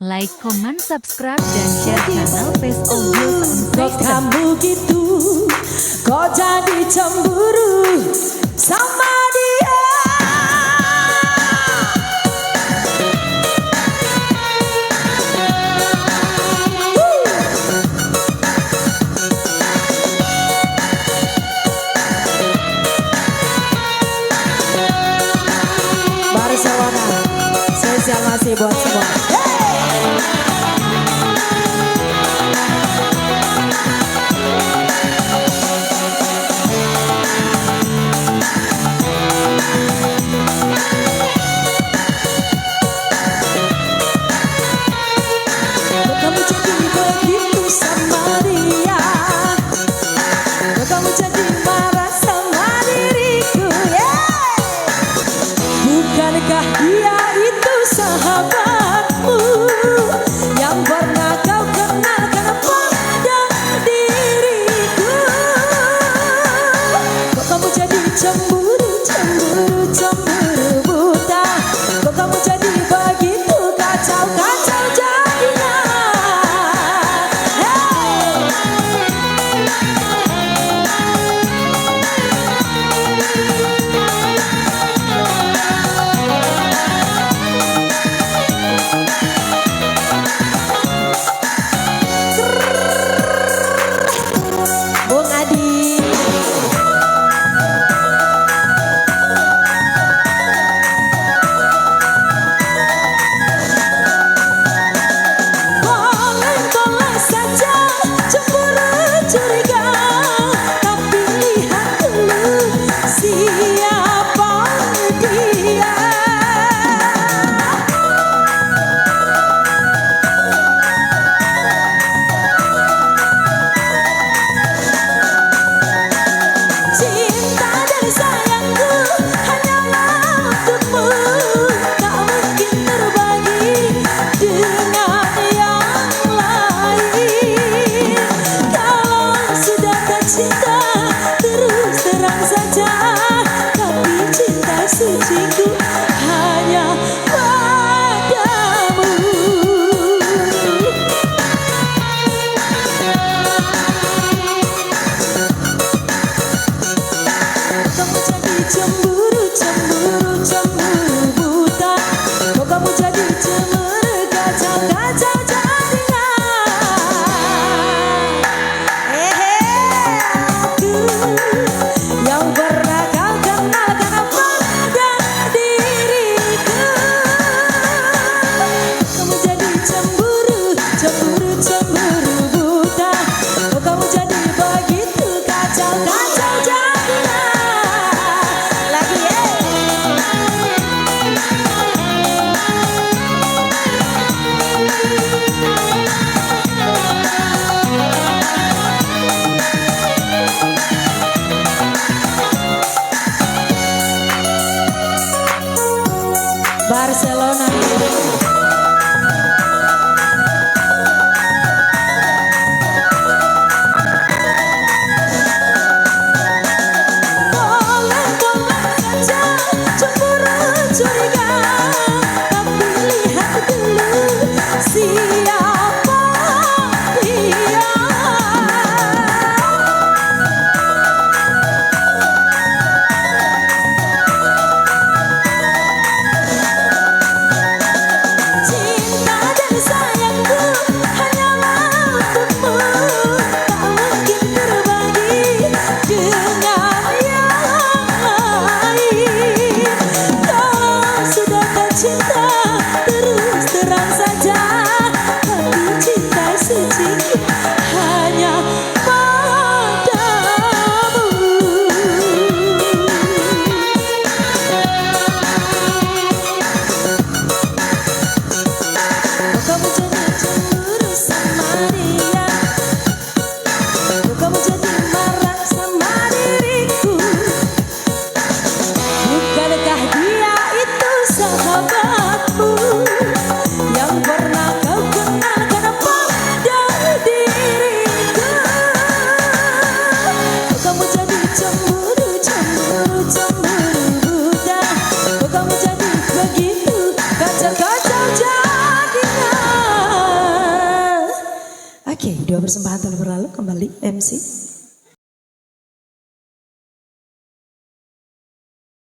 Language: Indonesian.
Like, comment, subscribe, dan share channel Face Audio Kok kamu gitu, kok jadi cemburu sama dia. Barcelona, spesial masih buat semua. Kamu jadi begitu sama dia, kamu jadi marah sama diriku, bukankah dia itu sahabatmu yang pernah kau kenalkan pada diriku? Kok kamu jadi cemburu, cemburu, cemburu buta? Kok kamu jadi begitu kacau, kacau jadinya? Bung Adi, boleh-boleh saja cemburu curiga, tapi lihat dulu siapa dia. Cinta dan sayangku hanyalah untukmu, tak mungkin terbagi dengan yang lain. Kalau sudah tak cinta, terus terang saja, tapi cinta suciku hanya padamu. Kamu jadi cemburu, cemburu, cemburu buta. Kok kamu jadi cemburu, kacau, kacau jadinya? Aku yang pernah kau kenalkan pada diriku. Kamu jadi cemburu, cemburu, cemburu buta. Kok kamu jadi begitu kacau, kacau jadinya? Barcelona. Boleh-boleh saja cemburu curiga, tapi lihat dulu siapa dia. Cinta dan sayangku hanyalah untukmu, tak mungkin terbagi dengan yang lain. Kalau sudah tak cinta, terus terang saja, Oke, dua persembahan telah berlalu kembali MC.